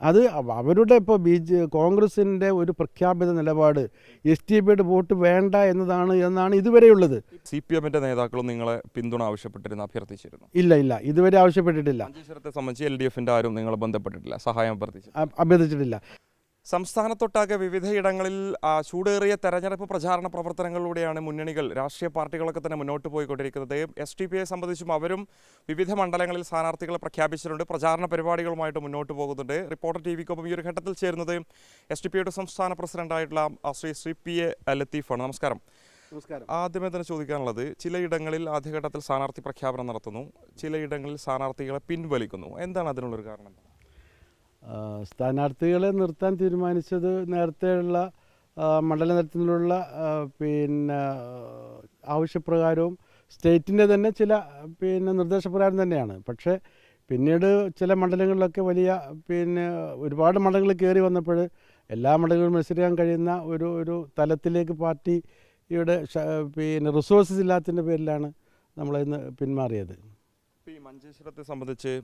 അത് അവരുടെ ഇപ്പോൾ കോൺഗ്രസിൻ്റെ ഒരു പ്രഖ്യാപിത നിലപാട് STPയുടെ വോട്ട് വേണ്ട എന്നാണ് ഇതുവരെയുള്ളത്. CPMന്റെ നേതാക്കളും നിങ്ങളെ പിന്തുണ ആവശ്യപ്പെട്ടിരുന്നു, അഭ്യർത്ഥിച്ചിരുന്നു? ഇല്ല, ഇതുവരെ ആവശ്യപ്പെട്ടിട്ടില്ല. മഞ്ചേശ്വരത്തെ സംബന്ധിച്ച് LDFന്റെ ആരും നിങ്ങളെ ബന്ധപ്പെട്ടിട്ടില്ല, സഹായം അഭ്യർത്ഥിച്ചിട്ടില്ല. സംസ്ഥാനത്തൊട്ടാകെ വിവിധയിടങ്ങളിൽ ചൂടേറിയ തെരഞ്ഞെടുപ്പ് പ്രചാരണ പ്രവർത്തനങ്ങളിലൂടെയാണ് മുന്നണികൾ, രാഷ്ട്രീയ പാർട്ടികളൊക്കെ തന്നെ മുന്നോട്ട് പോയിക്കൊണ്ടിരിക്കുന്നത്. STPയെ സംബന്ധിച്ചും അവരും വിവിധ മണ്ഡലങ്ങളിൽ സ്ഥാനാർത്ഥികളെ പ്രഖ്യാപിച്ചിട്ടുണ്ട്, പ്രചാരണ പരിപാടികളുമായിട്ട് മുന്നോട്ട് പോകുന്നുണ്ട്. റിപ്പോർട്ടർ TVക്കൊപ്പം ഈ ഒരു ഘട്ടത്തിൽ ചേരുന്നത് STPയുടെ സംസ്ഥാന പ്രസിഡന്റായിട്ടുള്ള ശ്രീ PA ലത്തീഫാണ്. നമസ്കാരം. ആദ്യമേ തന്നെ ചോദിക്കാനുള്ളത്, ചിലയിടങ്ങളിൽ ആദ്യഘട്ടത്തിൽ സ്ഥാനാർത്ഥി പ്രഖ്യാപനം നടത്തുന്നു, ചിലയിടങ്ങളിൽ സ്ഥാനാർത്ഥികളെ പിൻവലിക്കുന്നു. എന്താണ് അതിനുള്ളൊരു കാരണം? സ്ഥാനാർത്ഥികളെ നിർത്താൻ തീരുമാനിച്ചത് നേരത്തെയുള്ള മണ്ഡല തലത്തിലുള്ള ആവശ്യപ്രകാരവും സ്റ്റേറ്റിൻ്റെ തന്നെ ചില നിർദ്ദേശപ്രകാരം തന്നെയാണ്. പക്ഷേ പിന്നീട് ചില മണ്ഡലങ്ങളിലൊക്കെ വലിയ ഒരുപാട് മണ്ഡലങ്ങളിൽ കയറി വന്നപ്പോൾ എല്ലാ മണ്ഡലങ്ങളിലും മത്സരിക്കാൻ കഴിയുന്ന ഒരു തലത്തിലേക്ക് പാർട്ടിയുടെ റിസോഴ്സസ് ഇല്ലാത്തതിൻ്റെ പേരിലാണ് നമ്മളിന്ന് പിന്മാറിയത്. ഈ മഞ്ചേശ്വരത്തെ സംബന്ധിച്ച്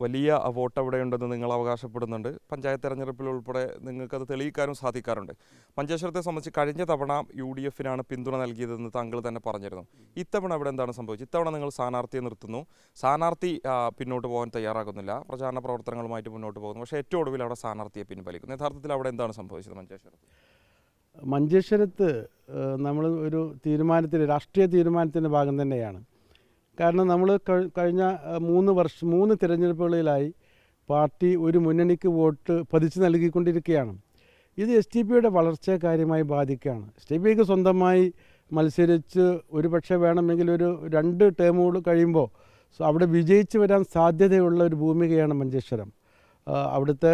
വലിയ വോട്ട് അവിടെയുണ്ടെന്ന് നിങ്ങൾ അവകാശപ്പെടുന്നുണ്ട്. പഞ്ചായത്ത് തെരഞ്ഞെടുപ്പിൽ ഉൾപ്പെടെ നിങ്ങൾക്കത് തെളിയിക്കാനും സാധിക്കാറുണ്ട്. മഞ്ചേശ്വരത്തെ സംബന്ധിച്ച് കഴിഞ്ഞ തവണ UDFനാണ് പിന്തുണ നൽകിയതെന്ന് താങ്കൾ തന്നെ പറഞ്ഞിരുന്നു. ഇത്തവണ അവിടെ എന്താണ് സംഭവിച്ചത്? ഇത്തവണ നിങ്ങൾ സ്ഥാനാർത്ഥിയെ നിർത്തുന്നു, സ്ഥാനാർത്ഥി പിന്നോട്ട് പോകാൻ തയ്യാറാകുന്നില്ല, പ്രചാരണ പ്രവർത്തനങ്ങളുമായിട്ട് മുന്നോട്ട് പോകുന്നു, പക്ഷേ ഏറ്റവും ഒടുവിൽ അവിടെ സ്ഥാനാർത്ഥിയെ പിൻവലിക്കുന്നു. യഥാർത്ഥത്തിൽ അവിടെ എന്താണ് സംഭവിച്ചത് മഞ്ചേശ്വരത്ത്? നമ്മൾ ഒരു രാഷ്ട്രീയ തീരുമാനത്തിൻ്റെ ഭാഗം തന്നെയാണ്. കാരണം നമ്മൾ കഴിഞ്ഞ 3 തിരഞ്ഞെടുപ്പുകളിലായി പാർട്ടി ഒരു മുന്നണിക്ക് വോട്ട് പതിച്ച് നൽകിക്കൊണ്ടിരിക്കുകയാണ്. ഇത് STPയുടെ വളർച്ചയെ കാര്യമായി ബാധിക്കുകയാണ്. STPക്ക് സ്വന്തമായി മത്സരിച്ച് ഒരുപക്ഷെ വേണമെങ്കിൽ ഒരു 2 ടേമുകൾ കഴിയുമ്പോൾ അവിടെ വിജയിച്ച് വരാൻ സാധ്യതയുള്ള ഒരു ഭൂമികയാണ് മഞ്ചേശ്വരം. അവിടുത്തെ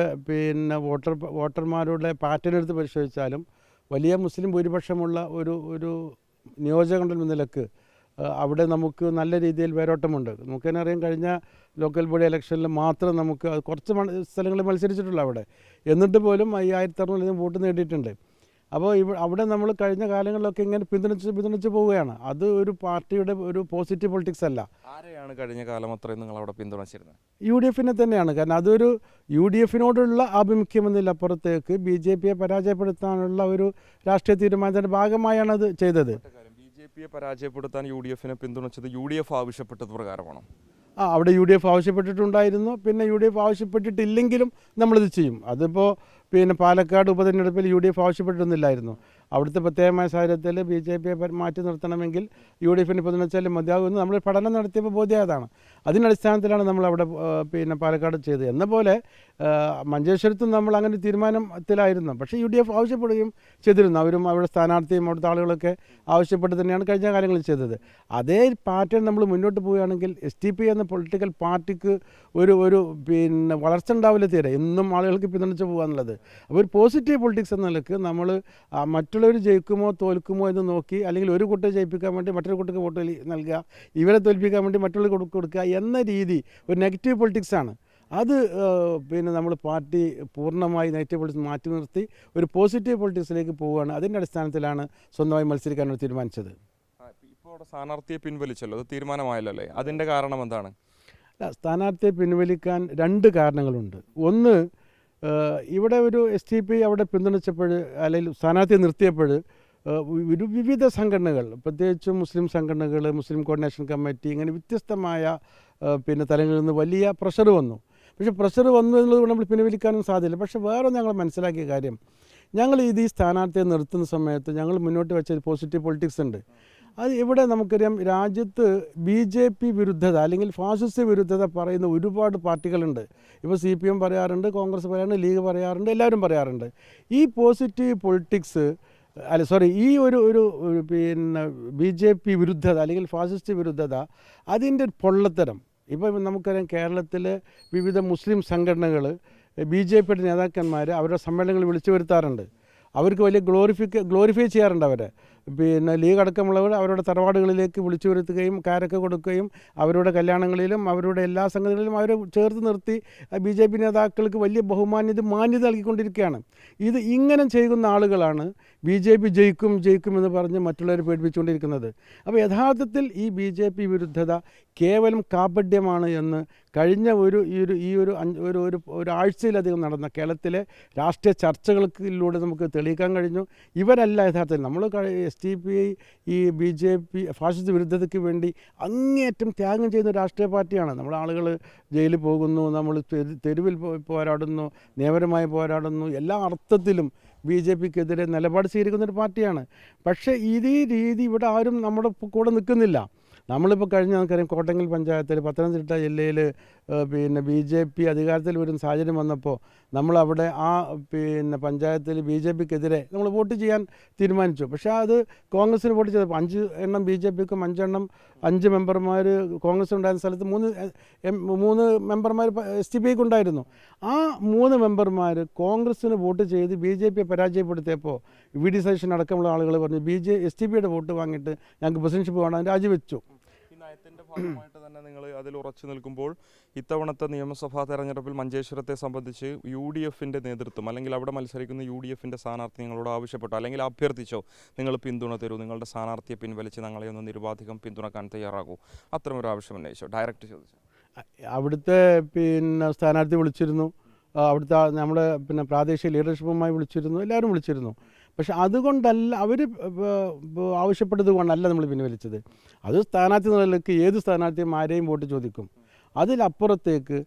വോട്ടർമാരുടെ പാറ്റേൺ എടുത്ത് പരിശോധിച്ചാലും വലിയ മുസ്ലിം ഭൂരിപക്ഷമുള്ള ഒരു നിയോജകമണ്ഡലം നിലക്ക് അവിടെ നമുക്ക് നല്ല രീതിയിൽ വേരോട്ടമുണ്ട്. നമുക്ക് തന്നെ അറിയാം, കഴിഞ്ഞ ലോക്കൽ ബോഡി ഇലക്ഷനിൽ മാത്രം നമുക്ക് കുറച്ച് സ്ഥലങ്ങളിൽ മത്സരിച്ചിട്ടുള്ളൂ അവിടെ, എന്നിട്ട് പോലും 5600 വോട്ട് നേടിയിട്ടുണ്ട്. അപ്പോൾ അവിടെ നമ്മൾ കഴിഞ്ഞ കാലങ്ങളിലൊക്കെ ഇങ്ങനെ പിന്തുണച്ച് പോവുകയാണ്. അത് ഒരു പാർട്ടിയുടെ ഒരു പോസിറ്റീവ് പൊളിറ്റിക്സ് അല്ല. ആരെയാണ് കഴിഞ്ഞ കാലം അത്രയും നിങ്ങൾ അവിടെ പിന്തുണച്ചിരുന്നത്? UDFനെ തന്നെയാണ്. കാരണം അതൊരു UDFനോടുള്ള ആഭിമുഖ്യം എന്നതിലപ്പുറത്തേക്ക് BJPയെ പരാജയപ്പെടുത്താനുള്ള ഒരു രാഷ്ട്രീയ തീരുമാനത്തിൻ്റെ ഭാഗമായാണ് അത് ചെയ്തത്. BJPയെ പരാജയപ്പെടുത്താൻ UDFനെ പിന്തുണച്ചത് UDF ആവശ്യപ്പെട്ടത് പ്രകാരമാണോ? അവിടെ UDF ആവശ്യപ്പെട്ടിട്ടുണ്ടായിരുന്നു. പിന്നെ UDF ആവശ്യപ്പെട്ടിട്ടില്ലെങ്കിലും നമ്മളിത് ചെയ്യും. അതിപ്പോൾ പാലക്കാട് ഉപതെരഞ്ഞെടുപ്പിൽ UDF ആവശ്യപ്പെട്ടിരുന്നില്ലായിരുന്നു. അവിടുത്തെ പ്രത്യേകമായ സാഹചര്യത്തിൽ BJPയെ മാറ്റി നിർത്തണമെങ്കിൽ UDFനെ പിന്തുണച്ചാലും മതിയാകുമെന്ന് നമ്മൾ പഠനം നടത്തിയപ്പോൾ ബോധ്യമായതാണ്. അതിനടിസ്ഥാനത്തിലാണ് നമ്മളവിടെ പാലക്കാട് ചെയ്തത്. എന്ന പോലെ മഞ്ചേശ്വരത്തും നമ്മൾ അങ്ങനെ തീരുമാനത്തിലായിരുന്നു. പക്ഷേ UDF ആവശ്യപ്പെടുകയും ചെയ്തിരുന്നു. അവരും അവിടെ സ്ഥാനാർത്ഥിയും അവിടുത്തെ ആളുകളൊക്കെ ആവശ്യപ്പെട്ട് തന്നെയാണ് കഴിഞ്ഞ കാലങ്ങളിൽ ചെയ്തത്. അതേ പാറ്റേൺ നമ്മൾ മുന്നോട്ട് പോവുകയാണെങ്കിൽ STP എന്ന പൊളിറ്റിക്കൽ പാർട്ടിക്ക് ഒരു വളർച്ച ഉണ്ടാവില്ല തീരെ. എന്നും ആളുകൾക്ക് പിന്തുണച്ച് പോകുക എന്നുള്ളത്. അപ്പോൾ ഒരു പോസിറ്റീവ് പൊളിറ്റിക്സ് എന്ന നിലക്ക് നമ്മൾ മറ്റുള്ളവർ ജയിക്കുമോ തോൽക്കുമോ എന്ന് നോക്കി, അല്ലെങ്കിൽ ഒരു കൂട്ടരെ ജയിപ്പിക്കാൻ വേണ്ടി മറ്റൊരു കൂട്ടർക്ക് വോട്ട് നൽകുക, ഇവരെ തോൽപ്പിക്കാൻ വേണ്ടി മറ്റുള്ളവർ കൊടുക്കുക എന്ന രീതി ഒരു നെഗറ്റീവ് പൊളിറ്റിക്സാണ്. അത് നമ്മൾ പാർട്ടി പൂർണ്ണമായി നെഗറ്റീവ് പൊളിറ്റിക്സ് മാറ്റി നിർത്തി ഒരു പോസിറ്റീവ് പൊളിറ്റിക്സിലേക്ക് പോവുകയാണ്. അതിൻ്റെ അടിസ്ഥാനത്തിലാണ് സ്വന്തമായി മത്സരിക്കാനാണ് തീരുമാനിച്ചത്. ഇപ്പോൾ അവിടെ സ്ഥാനാർത്ഥിയെ പിൻവലിച്ചല്ലോ, അത് തീരുമാനമായല്ലോ അല്ലേ? അതിൻ്റെ കാരണം എന്താണ്? സ്ഥാനാർത്ഥിയെ പിൻവലിക്കാൻ 2 കാരണങ്ങളുണ്ട്. ഒന്ന്, ഇവിടെ ഒരു STP അവിടെ പിന്തുണച്ചപ്പോൾ അല്ലെങ്കിൽ സ്ഥാനാർത്ഥിയെ നിർത്തിയപ്പോൾ വിവിധ സംഘടനകൾ, പ്രത്യേകിച്ചും മുസ്ലിം സംഘടനകൾ, മുസ്ലിം കോർഡിനേഷൻ കമ്മിറ്റി, ഇങ്ങനെ വ്യത്യസ്തമായ തലങ്ങളിൽ നിന്ന് വലിയ പ്രഷർ വന്നു. പക്ഷേ പ്രഷർ വന്നു എന്നുള്ളത് നമ്മൾ പിൻവലിക്കാനും സാധ്യതയില്ല. പക്ഷേ വേറെ ഞങ്ങൾ മനസ്സിലാക്കിയ കാര്യം, ഞങ്ങൾ ഈ സ്ഥാനാർത്ഥിയെ നിർത്തുന്ന സമയത്ത് ഞങ്ങൾ മുന്നോട്ട് വെച്ച പോസിറ്റീവ് പൊളിറ്റിക്സ് ഉണ്ട്. അത് ഇവിടെ നമുക്കറിയാം, രാജ്യത്ത് BJP വിരുദ്ധത അല്ലെങ്കിൽ ഫാസിസ്റ്റ് വിരുദ്ധത പറയുന്ന ഒരുപാട് പാർട്ടികളുണ്ട്. ഇപ്പോൾ CPM പറയാറുണ്ട്, കോൺഗ്രസ് പറയാറുണ്ട്, ലീഗ് പറയാറുണ്ട്, എല്ലാവരും പറയാറുണ്ട്. ഈ പോസിറ്റീവ് പൊളിറ്റിക്സ് ഈ ഒരു BJP വിരുദ്ധത അല്ലെങ്കിൽ ഫാസിസ്റ്റ് വിരുദ്ധത, അതിൻ്റെ പൊള്ളത്തരം ഇപ്പോൾ നമുക്കറിയാം. കേരളത്തിലെ വിവിധ മുസ്ലിം സംഘടനകൾ BJPയുടെ നേതാക്കന്മാർ അവരുടെ സമ്മേളനങ്ങൾ വിളിച്ചു വരുത്താറുണ്ട്. അവർക്ക് വലിയ ഗ്ലോറിഫൈ ചെയ്യാറുണ്ട് അവരെ. പിന്നെ ലീഗ് അടക്കമുള്ളവർ അവരുടെ തറവാടുകളിലേക്ക് വിളിച്ചു വരുത്തുകയും കാരൊക്കെ കൊടുക്കുകയും അവരുടെ കല്യാണങ്ങളിലും അവരുടെ എല്ലാ സംഗതികളിലും അവരെ ചേർത്ത് നിർത്തി BJP നേതാക്കൾക്ക് വലിയ മാന്യത നൽകിക്കൊണ്ടിരിക്കുകയാണ്. ഇത് ഇങ്ങനെ ചെയ്യുന്ന ആളുകളാണ് BJP ജയിക്കും എന്ന് പറഞ്ഞ് മറ്റുള്ളവരെ പേടിപ്പിച്ചുകൊണ്ടിരിക്കുന്നത്. അപ്പോൾ യഥാർത്ഥത്തിൽ ഈ BJP വിരുദ്ധത കേവലം കാപഢ്യമാണ് എന്ന് കഴിഞ്ഞ ഒരാഴ്ചയിലധികം നടന്ന കേരളത്തിലെ രാഷ്ട്രീയ ചർച്ചകളിലൂടെ നമുക്ക് തെളിയിക്കാൻ കഴിഞ്ഞു. ഇവരല്ല യഥാർത്ഥത്തിൽ നമ്മൾ SDPI ഈ BJP ഫാഷിസ്റ്റ് വിരുദ്ധതയ്ക്ക് വേണ്ടി അങ്ങേയറ്റം ത്യാഗം ചെയ്യുന്ന രാഷ്ട്രീയ പാർട്ടിയാണ്. നമ്മുടെ ആളുകൾ ജയിലിൽ പോകുന്നു, നമ്മൾ തെരുവിൽ പോരാടുന്നു, നിയമപരമായി പോരാടുന്നു, എല്ലാ അർത്ഥത്തിലും BJPക്കെതിരെ നിലപാട് സ്വീകരിക്കുന്നൊരു പാർട്ടിയാണ്. പക്ഷേ ഇതേ രീതി ഇവിടെ ആരും നമ്മുടെ കൂടെ നിൽക്കുന്നില്ല. നമ്മളിപ്പോൾ നമുക്കറിയാം കോട്ടങ്ങൽ പഞ്ചായത്തിൽ പത്തനംതിട്ട ജില്ലയിൽ പിന്നെ BJP അധികാരത്തിൽ വരുന്ന സാഹചര്യം വന്നപ്പോൾ നമ്മളവിടെ പഞ്ചായത്തിൽ BJPക്കെതിരെ നമ്മൾ വോട്ട് ചെയ്യാൻ തീരുമാനിച്ചു. പക്ഷേ അത് കോൺഗ്രസ്സിന് വോട്ട് ചെയ്തപ്പോൾ 5 എണ്ണം BJPക്കും 5 മെമ്പർമാർ കോൺഗ്രസ് ഉണ്ടായിരുന്ന സ്ഥലത്ത് 3 മെമ്പർമാർ SDPIക്ക് ഉണ്ടായിരുന്നു. ആ 3 മെമ്പർമാർ കോൺഗ്രസ്സിന് വോട്ട് ചെയ്ത് BJPയെ പരാജയപ്പെടുത്തിയപ്പോൾ VD സതീശൻ അടക്കമുള്ള ആളുകൾ പറഞ്ഞു SDPയുടെ വോട്ട് വാങ്ങിയിട്ട് ഞങ്ങൾക്ക് പ്രസിഡൻഷിപ്പ് വേണം, രാജിവെച്ചു. നയത്തിൻ്റെ ഭാഗമായിട്ട് തന്നെ നിങ്ങൾ അതിൽ ഉറച്ചു നിൽക്കുമ്പോൾ ഇത്തവണത്തെ നിയമസഭാ തെരഞ്ഞെടുപ്പിൽ മഞ്ചേശ്വരത്തെ സംബന്ധിച്ച് UDFൻ്റെ നേതൃത്വം അല്ലെങ്കിൽ അവിടെ മത്സരിക്കുന്ന UDFൻ്റെ സ്ഥാനാർത്ഥി നിങ്ങളോട് ആവശ്യപ്പെട്ടോ അല്ലെങ്കിൽ അഭ്യർത്ഥിച്ചോ നിങ്ങൾ പിന്തുണ തരൂ, നിങ്ങളുടെ സ്ഥാനാർത്ഥിയെ പിൻവലിച്ച് ഞങ്ങളെ ഒന്ന് നിരുപാധികം പിന്തുണക്കാൻ തയ്യാറാകൂ, അത്തരമൊരു ആവശ്യം ഉന്നയിച്ചോ? ഡയറക്റ്റ് ചോദിച്ചു. അവിടുത്തെ സ്ഥാനാർത്ഥി വിളിച്ചിരുന്നു, അവിടുത്തെ നമ്മുടെ പ്രാദേശിക ലീഡർഷിപ്പുമായി വിളിച്ചിരുന്നു, എല്ലാവരും വിളിച്ചിരുന്നു. പക്ഷെ അതുകൊണ്ടല്ല അവർ ആവശ്യപ്പെട്ടത് കൊണ്ടല്ല നമ്മൾ പിൻവലിച്ചത്. അത് സ്ഥാനാർത്ഥി നിലയ്ക്ക് ഏത് സ്ഥാനാർത്ഥിയും ആരെയും വോട്ട് ചോദിക്കും. അതിലപ്പുറത്തേക്ക്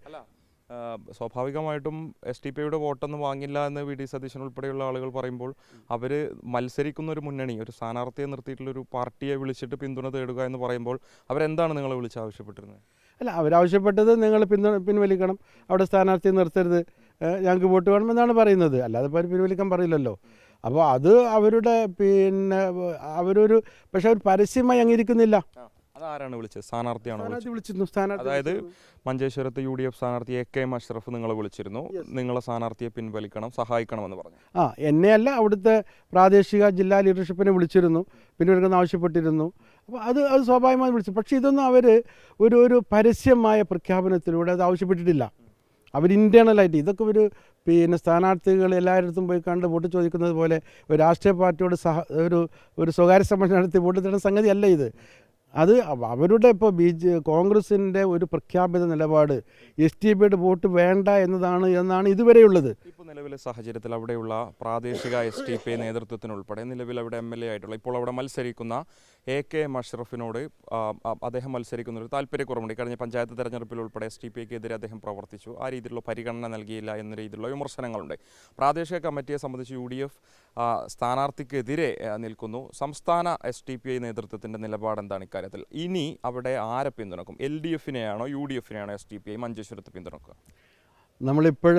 സ്വാഭാവികമായിട്ടും SDPയുടെ വോട്ടൊന്നും വാങ്ങില്ല എന്ന് VD സതീശൻ ഉൾപ്പെടെയുള്ള ആളുകൾ പറയുമ്പോൾ അവർ മത്സരിക്കുന്ന ഒരു മുന്നണി, ഒരു സ്ഥാനാർത്ഥിയെ നിർത്തിയിട്ടുള്ളൊരു പാർട്ടിയെ വിളിച്ചിട്ട് പിന്തുണ തേടുക എന്ന് പറയുമ്പോൾ അവരെന്താണ് നിങ്ങളെ വിളിച്ച് ആവശ്യപ്പെട്ടിരുന്നത്? അല്ല, അവരാവശ്യപ്പെട്ടത് നിങ്ങൾ പിൻവലിക്കണം, അവിടെ സ്ഥാനാർത്ഥിയെ നിർത്തരുത്, ഞങ്ങൾക്ക് വോട്ട് വേണമെന്നാണ് പറയുന്നത്. അല്ലാതെ അവർ പിൻവലിക്കാൻ പറയില്ലല്ലോ. അപ്പോൾ അത് അവരുടെ പക്ഷെ അവർ പരസ്യമായി അംഗീകരിക്കുന്നില്ല. അതാരാണ് വിളിച്ചത്? സ്ഥാനാർത്ഥിയാണോ വിളിച്ചിരുന്നു? അതായത് മഞ്ചേശ്വരത്ത് UDF സ്ഥാനാർത്ഥി AK അഷ്റഫ് നിങ്ങളെ വിളിച്ചിരുന്നു, നിങ്ങളെ സ്ഥാനാർത്ഥിയെ പിൻവലിക്കണം, സഹായിക്കണമെന്ന് പറഞ്ഞു. എന്നെയല്ല, അവിടുത്തെ പ്രാദേശിക ജില്ലാ ലീഡർഷിപ്പിനെ വിളിച്ചിരുന്നു, പിൻവലിക്കുന്ന ആവശ്യപ്പെട്ടിരുന്നു. അപ്പോൾ അത് സ്വാഭാവികമായി വിളിച്ചു. പക്ഷേ ഇതൊന്നും അവർ ഒരു പരസ്യമായ പ്രഖ്യാപനത്തിലൂടെ അത് ആവശ്യപ്പെട്ടിട്ടില്ല. അവർ ഇൻറ്റേർണലായിട്ട് ഇതൊക്കെ സ്ഥാനാർത്ഥികൾ എല്ലായിടത്തും പോയി കണ്ട് വോട്ട് ചോദിക്കുന്നത് പോലെ ഒരു രാഷ്ട്രീയ പാർട്ടിയോട് ഒരു സ്വകാര്യ സമ്മേളനം നടത്തി വോട്ട് തരുന്ന സംഗതിയല്ല ഇത്. അത് അവരുടെ ഇപ്പോൾ കോൺഗ്രസിൻ്റെ ഒരു പ്രഖ്യാപിത നിലപാട് SDPയുടെ വോട്ട് വേണ്ട എന്നാണ് ഇതുവരെയുള്ളത്. ഇപ്പോൾ നിലവിലെ സാഹചര്യത്തിൽ അവിടെയുള്ള പ്രാദേശിക SDPI നേതൃത്വത്തിനുൾപ്പെടെ നിലവിൽ അവിടെ MLA ആയിട്ടുള്ള ഇപ്പോൾ അവിടെ മത്സരിക്കുന്ന AK അഷ്റഫിനോട് അദ്ദേഹം മത്സരിക്കുന്ന ഒരു താല്പര്യക്കുറവുണ്ട്. കഴിഞ്ഞ പഞ്ചായത്ത് തെരഞ്ഞെടുപ്പിൽ ഉൾപ്പെടെ SDPയ്ക്കെതിരെ അദ്ദേഹം പ്രവർത്തിച്ചു, ആ രീതിയിലുള്ള പരിഗണന നൽകിയില്ല എന്ന രീതിയിലുള്ള വിമർശനങ്ങളുണ്ട്. പ്രാദേശിക കമ്മിറ്റിയെ സംബന്ധിച്ച് UDF സ്ഥാനാർത്ഥിക്കെതിരെ നിൽക്കുന്നു. സംസ്ഥാന SDPI നേതൃത്വത്തിൻ്റെ നിലപാട് എന്താണ് ഇക്കാര്യത്തിൽ? ഇനി അവിടെ ആരെ പിന്തുണക്കും? LDFനെയാണോ UDFനെയാണോ SDPI മഞ്ചേശ്വരത്ത് പിന്തുണക്കുക? നമ്മളിപ്പോൾ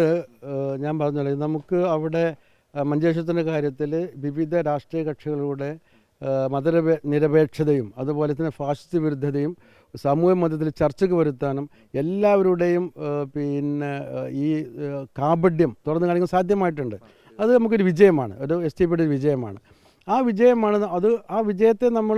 ഞാൻ പറഞ്ഞോളൂ, നമുക്ക് അവിടെ മഞ്ചേശ്വരത്തിൻ്റെ കാര്യത്തിൽ വിവിധ രാഷ്ട്രീയ കക്ഷികളുടെ മതനിരപേക്ഷതയും അതുപോലെ തന്നെ ഫാഷിസ്റ്റ് വിരുദ്ധതയും സമൂഹ മതത്തിൽ ചർച്ചയ്ക്ക് വരുത്താനും എല്ലാവരുടെയും ഈ കാപഢ്യം തുറന്നു കാണിക്കാൻ സാധ്യമായിട്ടുണ്ട്. അത് നമുക്കൊരു വിജയമാണ്, ഒരു SDPയുടെ വിജയമാണ്. ആ വിജയത്തെ നമ്മൾ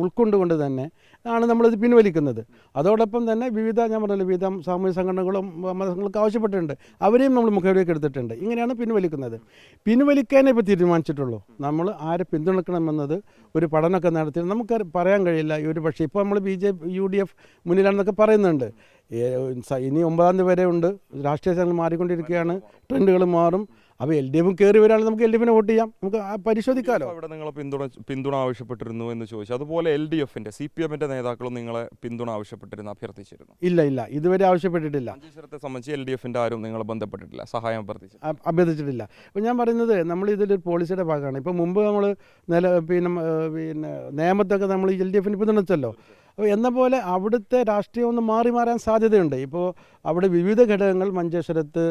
ഉൾക്കൊണ്ടുകൊണ്ട് തന്നെ ആണ് നമ്മളിത് പിൻവലിക്കുന്നത്. അതോടൊപ്പം തന്നെ ഞാൻ പറഞ്ഞല്ലോ, വിവിധ സാമൂഹിക സംഘടനകളും മതങ്ങൾക്ക് ആവശ്യപ്പെട്ടിട്ടുണ്ട്, അവരെയും നമ്മൾ മുഖവിലേക്ക് എടുത്തിട്ടുണ്ട്. ഇങ്ങനെയാണ് പിൻവലിക്കുന്നത്. പിൻവലിക്കാനേ ഇപ്പോൾ തീരുമാനിച്ചിട്ടുള്ളൂ. നമ്മൾ ആരെ പിന്തുണക്കണമെന്നത് ഒരു പഠനമൊക്കെ നടത്തി നമുക്ക് പറയാൻ കഴിയില്ല. പക്ഷേ ഇപ്പോൾ നമ്മൾ UDF മുന്നിലാണെന്നൊക്കെ പറയുന്നുണ്ട്. ഇനി 9-ാം തീയതി വരെ ഉണ്ട്. രാഷ്ട്രീയ ചാനൽ മാറിക്കൊണ്ടിരിക്കുകയാണ്, ട്രെൻഡുകൾ മാറും. അപ്പോൾ LDF കയറി വരികയാണെങ്കിൽ നമുക്ക് LDFനെ വോട്ട് ചെയ്യാം, നമുക്ക് പരിശോധിക്കാമല്ലോ. അവിടെ നിങ്ങളെ പിന്തുണ ആവശ്യപ്പെട്ടിരുന്നു എന്ന് ചോദിച്ചു. അതുപോലെ LDFൻ്റെ CPMൻ്റെ നേതാക്കളും നിങ്ങളെ പിന്തുണ അഭ്യർത്ഥിച്ചിരുന്നു? ഇല്ല, ഇതുവരെ ആവശ്യപ്പെട്ടിട്ടില്ല. മഞ്ചേശ്വരത്തെ സംബന്ധിച്ച് LDFൻ്റെ ആരും നിങ്ങളെ ബന്ധപ്പെട്ടിട്ടില്ല, സഹായം അഭ്യർത്ഥിച്ചിട്ടില്ല. അപ്പോൾ ഞാൻ പറയുന്നത്, നമ്മൾ ഇതിലൊരു പോളിസിയുടെ ഭാഗമാണ്. ഇപ്പോൾ മുമ്പ് നമ്മൾ നിയമത്തൊക്കെ നമ്മൾ LDFന് പിന്തുണച്ചല്ലോ. അപ്പോൾ എന്ന പോലെ അവിടുത്തെ രാഷ്ട്രീയം ഒന്ന് മാറാൻ സാധ്യതയുണ്ട്. ഇപ്പോൾ അവിടെ വിവിധ ഘടകങ്ങൾ മഞ്ചേശ്വരത്ത്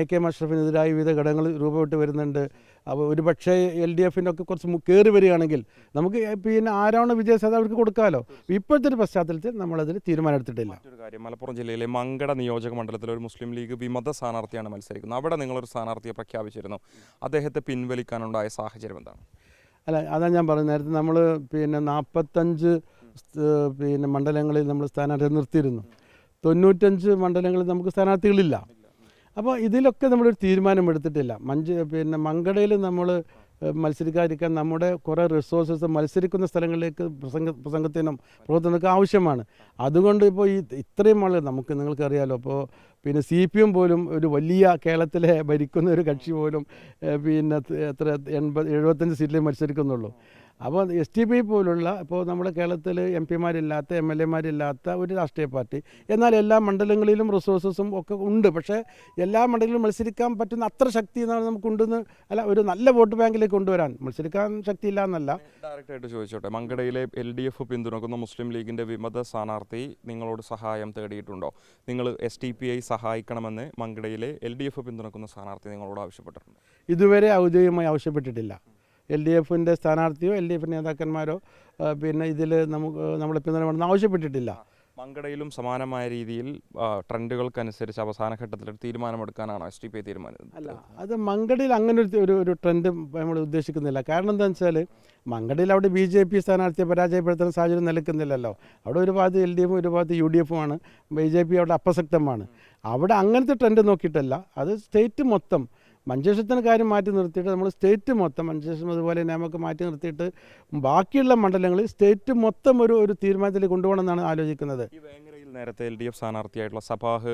AK അഷ്റഫിനെതിരായി വിവിധ ഘടകങ്ങൾ രൂപപ്പെട്ട് വരുന്നുണ്ട്. അപ്പോൾ ഒരു പക്ഷേ LDFൻ്റെ ഒക്കെ കുറച്ച് കയറി വരികയാണെങ്കിൽ നമുക്ക് ആരാണോ വിജയസാധ്യത അവർക്ക് കൊടുക്കാമല്ലോ. ഇപ്പോഴത്തെ ഒരു പശ്ചാത്തലത്തിൽ നമ്മളതിൽ തീരുമാനമെടുത്തിട്ടില്ല. മറ്റൊരു കാര്യം, മലപ്പുറം ജില്ലയിലെ മങ്കട നിയോജക മണ്ഡലത്തിൽ ഒരു മുസ്ലിം ലീഗ് വിമത സ്ഥാനാർത്ഥിയാണ് മത്സരിക്കുന്നത്. അവിടെ നിങ്ങളൊരു സ്ഥാനാർത്ഥിയെ പ്രഖ്യാപിച്ചിരുന്നു. അദ്ദേഹത്തെ പിൻവലിക്കാനുണ്ടായ സാഹചര്യം എന്താണ്? അല്ല അതാ ഞാൻ പറഞ്ഞത് നേരത്തെ നമ്മൾ പിന്നെ 45 പിന്നെ മണ്ഡലങ്ങളിൽ നമ്മൾ സ്ഥാനാർത്ഥി നിർത്തിയിരുന്നു. 95 മണ്ഡലങ്ങളിൽ നമുക്ക് സ്ഥാനാർത്ഥികളില്ല. അപ്പോൾ ഇതിലൊക്കെ നമ്മളൊരു തീരുമാനമെടുത്തിട്ടില്ല. പിന്നെ മങ്കടയിൽ നമ്മൾ മത്സരിക്കാതിരിക്കാൻ നമ്മുടെ കുറേ റിസോഴ്സസ് മത്സരിക്കുന്ന സ്ഥലങ്ങളിലേക്ക് പ്രസംഗത്തിനും പ്രവർത്തനത്തിനൊക്കെ ആവശ്യമാണ്. അതുകൊണ്ട് ഇപ്പോൾ ഇത്രയും ആളുകൾ നിങ്ങൾക്കറിയാലോ, ഇപ്പോൾ പിന്നെ CPM പോലും ഒരു വലിയ കേരളത്തിലെ ഭരിക്കുന്ന ഒരു കക്ഷി പോലും പിന്നെ എത്ര 75 സീറ്റിലേ മത്സരിക്കുന്നുള്ളൂ. അപ്പോൾ STP പോലുള്ള ഇപ്പോൾ നമ്മുടെ കേരളത്തിൽ MP-മാരില്ലാത്ത MLA-മാരില്ലാത്ത ഒരു രാഷ്ട്രീയ പാർട്ടി, എന്നാൽ എല്ലാ മണ്ഡലങ്ങളിലും റിസോഴ്സസും ഒക്കെ ഉണ്ട്. പക്ഷേ എല്ലാ മണ്ഡലങ്ങളിലും മത്സരിക്കാൻ പറ്റുന്ന അത്ര ശക്തി എന്നാണ് നമുക്കുണ്ടെന്ന്, അല്ല ഒരു നല്ല വോട്ട് ബാങ്കിലേക്ക് കൊണ്ടുവരാൻ മത്സരിക്കാൻ ശക്തിയില്ല എന്നല്ല. ഡയറക്റ്റായിട്ട് ചോദിച്ചോട്ടെ, മങ്കടയിലെ LDF പിന്തുണക്കുന്ന മുസ്ലിം ലീഗിൻ്റെ വിമത സ്ഥാനാർത്ഥി നിങ്ങളോട് സഹായം തേടിയിട്ടുണ്ടോ? നിങ്ങൾ STPI സഹായിക്കണമെന്ന് മങ്കടയിലെ LDF പിന്തുണക്കുന്ന സ്ഥാനാർത്ഥി നിങ്ങളോട് ആവശ്യപ്പെട്ടിട്ടുണ്ട്? ഇതുവരെ ഔദ്യോഗികമായി ആവശ്യപ്പെട്ടിട്ടില്ല. LDF-ൻ്റെ സ്ഥാനാർത്ഥിയോ LDF നേതാക്കന്മാരോ പിന്നെ ഇതിൽ നമ്മളെ പിന്തുണ ആവശ്യപ്പെട്ടിട്ടില്ല. മങ്കടയിലും സമാനമായ രീതിയിൽ ട്രെൻഡുകൾക്കനുസരിച്ച് അവസാന ഘട്ടത്തിൽ ഒരു തീരുമാനമെടുക്കാനാണോ STPI തീരുമാനിച്ചത്? അല്ല, അത് മങ്കടയിൽ അങ്ങനെ ഒരു ട്രെൻഡ് നമ്മൾ ഉദ്ദേശിക്കുന്നില്ല. കാരണം എന്താണെന്ന് വെച്ചാൽ മങ്കടയിൽ അവിടെ BJP സ്ഥാനാർത്ഥിയെ പരാജയപ്പെടുത്തുന്ന സാഹചര്യം നിലനിൽക്കുന്നില്ലല്ലോ. അവിടെ ഒരു ഭാഗത്ത് LDF-ഉം ഒരു ഭാഗത്ത് UDF-ഉമാണ്. BJP അവിടെ അപ്രസക്തമാണ്. അവിടെ അങ്ങനത്തെ ട്രെൻഡ് നോക്കിയിട്ടല്ല, അത് സ്റ്റേറ്റ് മൊത്തം മഞ്ചേശ്വരത്തിന് കാര്യം മാറ്റി നിർത്തിയിട്ട് നമ്മൾ സ്റ്റേറ്റ് മൊത്തം മഞ്ചേശ്വരം അതുപോലെ നമുക്ക് മാറ്റി നിർത്തിയിട്ട് ബാക്കിയുള്ള മണ്ഡലങ്ങളിൽ സ്റ്റേറ്റ് മൊത്തം ഒരു തീരുമാനത്തിൽ കൊണ്ടുപോകണമെന്നാണ് ആലോചിക്കുന്നത്. ഈ വേങ്ങരയിൽ നേരത്തെ LDF സ്ഥാനാർത്ഥിയായിട്ടുള്ള സഭാഹ്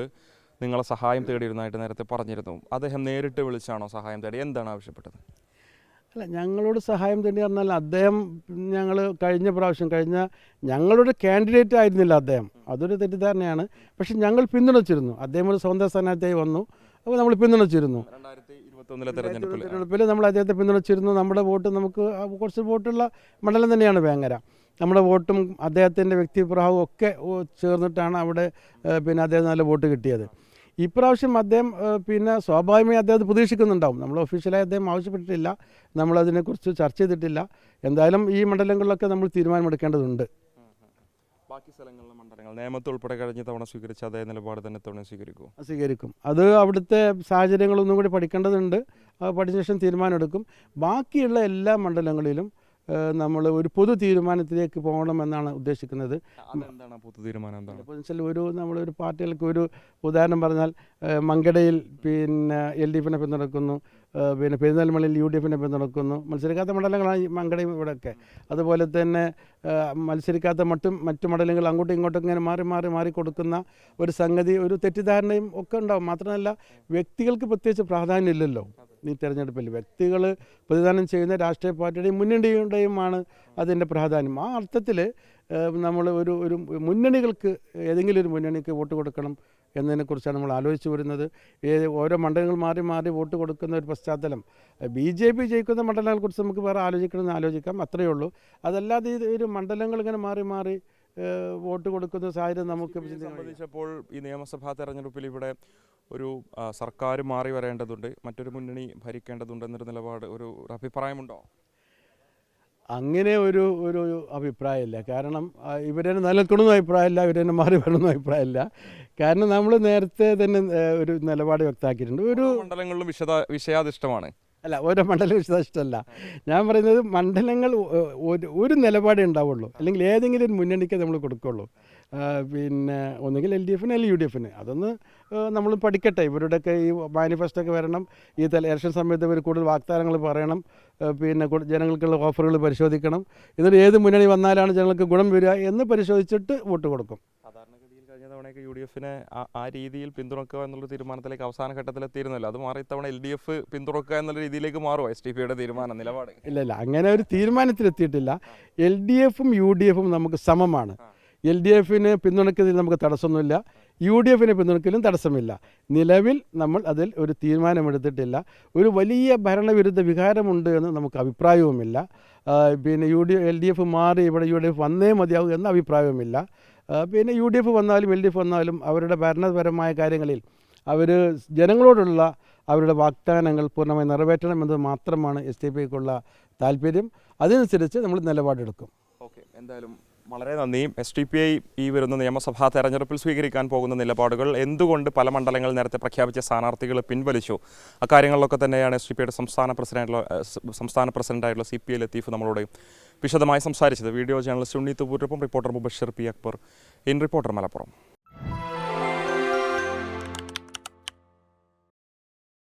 നിങ്ങളെ സഹായം തേടിയിരുന്നതായിട്ട് നേരത്തെ പറഞ്ഞിരുന്നു. അദ്ദേഹം നേരിട്ട് വിളിച്ചാണോ സഹായം തേടി? എന്താണ് ആവശ്യപ്പെട്ടത്? അല്ല, ഞങ്ങളോട് സഹായം തേടി പറഞ്ഞാൽ അദ്ദേഹം കഴിഞ്ഞ ഞങ്ങളുടെ കാൻഡിഡേറ്റ് ആയിരുന്നില്ല അദ്ദേഹം. അതൊരു തെറ്റിദ്ധാരണയാണ്. പക്ഷെ ഞങ്ങൾ പിന്തുണച്ചിരുന്നു. അദ്ദേഹം ഒരു സ്വന്തം സ്ഥാനാർത്ഥിയായി വന്നു. അപ്പോൾ നമ്മൾ പിന്തുണച്ചിരുന്നു. 2021 തെരഞ്ഞെടുപ്പിൽ നമ്മൾ അദ്ദേഹത്തെ പിന്തുണച്ചിരുന്നു. നമ്മുടെ വോട്ട് നമുക്ക് കുറച്ച് വോട്ടുള്ള മണ്ഡലം തന്നെയാണ് വേങ്ങര. നമ്മുടെ വോട്ടും അദ്ദേഹത്തിൻ്റെ വ്യക്തിപ്രഭാവവും ഒക്കെ ചേർന്നിട്ടാണ് അവിടെ പിന്നെ അദ്ദേഹം നല്ല വോട്ട് കിട്ടിയത്. ഇപ്രാവശ്യം അദ്ദേഹം പിന്നെ സ്വാഭാവികമായി അദ്ദേഹം പ്രതീക്ഷിക്കുന്നുണ്ടാവും. നമ്മൾ ഒഫീഷ്യലായി അദ്ദേഹം ആവശ്യപ്പെട്ടിട്ടില്ല, നമ്മളതിനെക്കുറിച്ച് ചർച്ച ചെയ്തിട്ടില്ല. എന്തായാലും ഈ മണ്ഡലങ്ങളിലൊക്കെ നമ്മൾ തീരുമാനമെടുക്കേണ്ടതുണ്ട്. ബാക്കി സ്ഥലങ്ങളിലെ മണ്ഡലങ്ങൾ നേമത്ത് ഉൾപ്പെടെ കഴിഞ്ഞ തവണ സ്വീകരിച്ച അതേ നിലപാട് തന്നെ തവണ സ്വീകരിക്കും. അത് അവിടുത്തെ സാഹചര്യങ്ങളൊന്നും കൂടി പഠിക്കേണ്ടതുണ്ട്. പഠിച്ച ശേഷം തീരുമാനമെടുക്കും. ബാക്കിയുള്ള എല്ലാ മണ്ഡലങ്ങളിലും നമ്മൾ ഒരു പൊതു തീരുമാനത്തിലേക്ക് പോകണമെന്നാണ് ഉദ്ദേശിക്കുന്നത്. നമ്മളൊരു പാർട്ടികൾക്ക് ഒരു ഉദാഹരണം പറഞ്ഞാൽ മങ്കടയിൽ പിന്നെ LDF-നെ പിന്തുണക്കുന്നു, പിന്നെ പെരുന്തൽമണ്ണയിൽ UDF-നെ പിന്തുണക്കുന്നു. മത്സരിക്കാത്ത മണ്ഡലങ്ങളാണ് മങ്കടയും ഇവിടെയൊക്കെ. അതുപോലെ തന്നെ മത്സരിക്കാത്ത മറ്റു മണ്ഡലങ്ങൾ അങ്ങോട്ടും ഇങ്ങോട്ടും ഇങ്ങനെ മാറി കൊടുക്കുന്ന ഒരു സംഗതി, ഒരു തെറ്റിദ്ധാരണയും ഒക്കെ ഉണ്ടാവും. മാത്രമല്ല വ്യക്തികൾക്ക് പ്രത്യേകിച്ച് പ്രാധാന്യമില്ലല്ലോ ഈ തെരഞ്ഞെടുപ്പിൽ. വ്യക്തികൾ പ്രതിദാനം ചെയ്യുന്ന രാഷ്ട്രീയ പാർട്ടിയുടെയും മുന്നണിയുടെയുമാണ് അതിൻ്റെ പ്രാധാന്യം. ആ അർത്ഥത്തിൽ നമ്മൾ ഒരു മുന്നണികൾക്ക് ഏതെങ്കിലും ഒരു മുന്നണിക്ക് വോട്ട് കൊടുക്കണം എന്നതിനെക്കുറിച്ചാണ് നമ്മൾ ആലോചിച്ച് വരുന്നത്. ഓരോ മണ്ഡലങ്ങൾ മാറി വോട്ട് കൊടുക്കുന്ന ഒരു പശ്ചാത്തലം, BJP ജയിക്കുന്ന മണ്ഡലങ്ങളെക്കുറിച്ച് നമുക്ക് വേറെ ആലോചിക്കാം, അത്രയേ ഉള്ളൂ. അതല്ലാതെ ഒരു മണ്ഡലങ്ങൾ ഇങ്ങനെ മാറി വോട്ട് കൊടുക്കുന്ന സാഹചര്യം നമുക്ക് സംബന്ധിച്ചപ്പോൾ ഈ നിയമസഭാ തെരഞ്ഞെടുപ്പിൽ ഇവിടെ ഒരു സർക്കാർ മാറി വരേണ്ടതുണ്ട്, മറ്റൊരു മുന്നണി ഭരിക്കേണ്ടതുണ്ട് എന്നൊരു നിലപാട്, ഒരു അഭിപ്രായമുണ്ടോ? അങ്ങനെ ഒരു അഭിപ്രായമില്ല. കാരണം ഇവരെ നിലനിൽക്കണമെന്നും അഭിപ്രായമില്ല, ഇവരെ മാറി വരണമെന്നും അഭിപ്രായമില്ല. കാരണം നമ്മൾ നേരത്തെ തന്നെ ഒരു നിലപാട് വ്യക്തമാക്കിയിട്ടുണ്ട്. ഒരു മണ്ഡലങ്ങളിലും വിഷയാധിഷ്ഠമാണ്. അല്ല, ഓരോ മണ്ഡലം ഇഷ്ടമല്ല. ഞാൻ പറയുന്നത് മണ്ഡലങ്ങൾ ഒരു നിലപാടേ ഉണ്ടാവുള്ളൂ, അല്ലെങ്കിൽ ഏതെങ്കിലും ഒരു മുന്നണിക്ക് നമ്മൾ കൊടുക്കുള്ളൂ. പിന്നെ ഒന്നുകിൽ LDF-ന് അല്ലെങ്കിൽ UDF-ന്. അതൊന്ന് നമ്മൾ പഠിക്കട്ടെ. ഇവരുടെയൊക്കെ ഈ മാനിഫെസ്റ്റോ വരണം. ഈ ഇലക്ഷൻ സമയത്ത് ഇവർ കൂടുതൽ വാഗ്ദാനങ്ങൾ പറയണം. പിന്നെ ജനങ്ങൾക്കുള്ള ഓഫറുകൾ പരിശോധിക്കണം. എന്നിട്ട് ഏത് മുന്നണി വന്നാലാണ് ജനങ്ങൾക്ക് ഗുണം വരിക എന്ന് പരിശോധിച്ചിട്ട് വോട്ട് കൊടുക്കും. സാധാരണഗതിയിൽ കഴിഞ്ഞ തവണയൊക്കെ UDF-നെ ആ രീതിയിൽ പിന്തുണക്കുക എന്നുള്ള തീരുമാനത്തിലേക്ക് അവസാന ഘട്ടത്തിലെത്തിയിരുന്നല്ലോ. അത് മാറി ഇത്തവണ LDF പിന്തുണക്കുക എന്നുള്ള രീതിയിലേക്ക് മാറുമോ STPയുടെ തീരുമാനം, നിലപാട്? ഇല്ല, അങ്ങനെ ഒരു തീരുമാനത്തിലെത്തിയിട്ടില്ല. LDF-ഉം UDF-ഉം നമുക്ക് സമമാണ്. LDF-നെ പിന്തുണയ്ക്കുന്നതിൽ നമുക്ക് തടസ്സമൊന്നുമില്ല, UDF-നെ പിന്തുണയ്ക്കലും തടസ്സമില്ല. നിലവിൽ നമ്മൾ അതിൽ ഒരു തീരുമാനമെടുത്തിട്ടില്ല. ഒരു വലിയ ഭരണവിരുദ്ധ വികാരമുണ്ട് എന്ന് നമുക്ക് അഭിപ്രായവുമില്ല. പിന്നെ LDF മാറി ഇവിടെ UDF വന്നേ മതിയാവും എന്ന അഭിപ്രായവുമില്ല. പിന്നെ UDF വന്നാലും LDF വന്നാലും അവരുടെ ഭരണപരമായ കാര്യങ്ങളിൽ അവർ ജനങ്ങളോടുള്ള അവരുടെ വാഗ്ദാനങ്ങൾ പൂർണ്ണമായി നിറവേറ്റണമെന്നത് മാത്രമാണ് STPക്കുള്ള താല്പര്യം. അതനുസരിച്ച് നമ്മൾ നിലപാടെടുക്കും. ഓക്കെ, എന്തായാലും വളരെ നന്ദി. SDPI ഈ വരുന്ന നിയമസഭാ തെരഞ്ഞെടുപ്പിൽ സ്വീകരിക്കാൻ പോകുന്ന നിലപാടുകൾ, എന്തുകൊണ്ട് പല മണ്ഡലങ്ങളിൽ നേരത്തെ പ്രഖ്യാപിച്ച സ്ഥാനാർത്ഥികൾ പിൻവലിച്ചു, അക്കാര്യങ്ങളിലൊക്കെ തന്നെയാണ് SDPIയുടെ സംസ്ഥാന പ്രസിഡന്റായിട്ടുള്ള CPI ലത്തീഫ് നമ്മളോട് വിശദമായി സംസാരിച്ചത്. വീഡിയോ ജേർണലിസ്റ്റ് ഉണ്ണി തുപൂരിനൊപ്പം reporter Mubashir P. Akbar, in reporter Malappuram.